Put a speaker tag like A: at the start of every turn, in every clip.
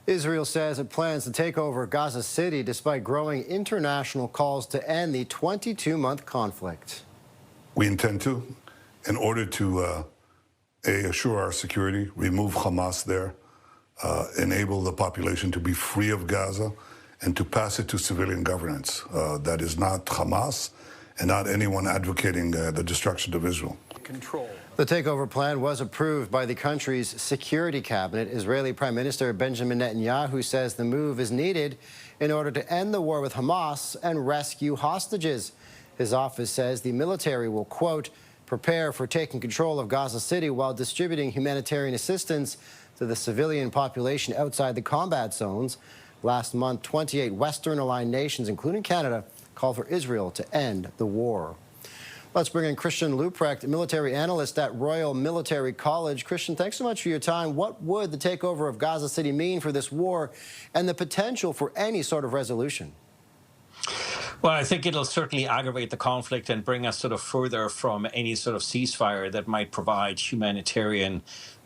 A: Israel says it plans to take over Gaza City despite growing international calls to end the 22-month conflict.
B: We intend to, in order to assure our security, remove Hamas there, enable the population to be free of Gaza, and to pass it to civilian governance. That is not Hamas and not anyone advocating the destruction of Israel.
A: The takeover plan was approved by the country's security cabinet. Israeli Prime Minister Benjamin Netanyahu says the move is needed in order to end the war with Hamas and rescue hostages. His office says the military will, quote, prepare for taking control of Gaza City while distributing humanitarian assistance to the civilian population outside the combat zones. Last month, 28 Western-aligned nations, including Canada, called for Israel to end the war. Let's bring in Christian Leuprecht, military analyst at Royal Military College. Christian, thanks so much for your time. What would the takeover of Gaza City mean for this war and the potential for any sort of resolution?
C: Well, I think it'll certainly aggravate the conflict and bring us sort of further from any sort of ceasefire that might provide humanitarian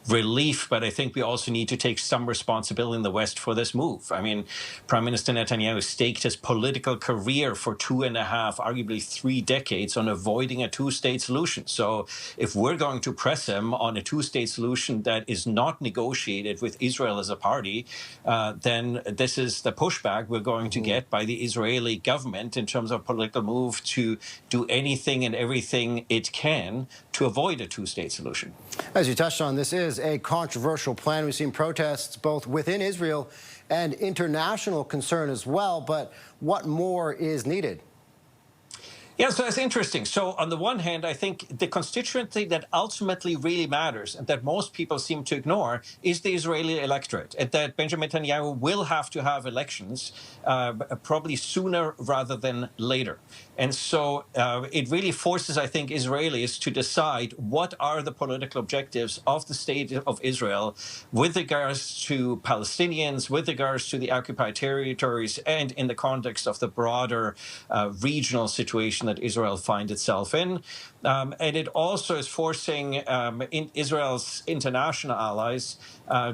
C: relief, but I think we also need to take some responsibility in the West for this move. I mean, Prime Minister Netanyahu staked his political career for 2.5, arguably 3 decades on avoiding a two-state solution. So if we're going to press him on a two-state solution that is not negotiated with Israel as a party, then this is the pushback we're going to get by the Israeli government in terms of political move to do anything and everything it can to avoid a two-state solution.
A: As you touched on, this is a controversial plan. We've seen protests both within Israel and international concern as well. But what more is needed?
C: Yeah, so that's interesting. So on the one hand, I think the constituency that ultimately really matters and that most people seem to ignore is the Israeli electorate, and that Benjamin Netanyahu will have to have elections probably sooner rather than later. And so it really forces, I think, Israelis to decide what are the political objectives of the state of Israel with regards to Palestinians, with regards to the occupied territories, and in the context of the broader regional situation that Israel finds itself in. And it also is forcing Israel's international allies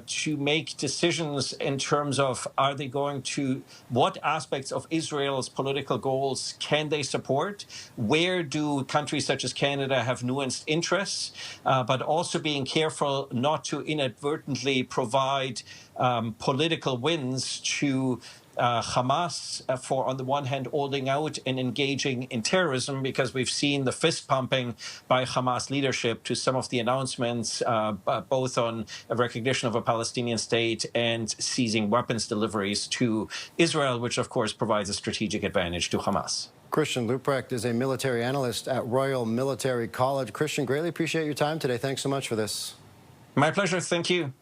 C: to make decisions in terms of are they going to, what aspects of Israel's political goals can they support? Where do countries such as Canada have nuanced interests? But also being careful not to inadvertently provide political wins to Hamas for, on the one hand, holding out and engaging in terrorism, because we've seen the fist pumping by Hamas leadership to some of the announcements, both on a recognition of a Palestinian state and seizing weapons deliveries to Israel, which, of course, provides a strategic advantage to Hamas.
A: Christian Leuprecht is a military analyst at Royal Military College. Christian, greatly appreciate your time today. Thanks so much for this.
C: My pleasure. Thank you.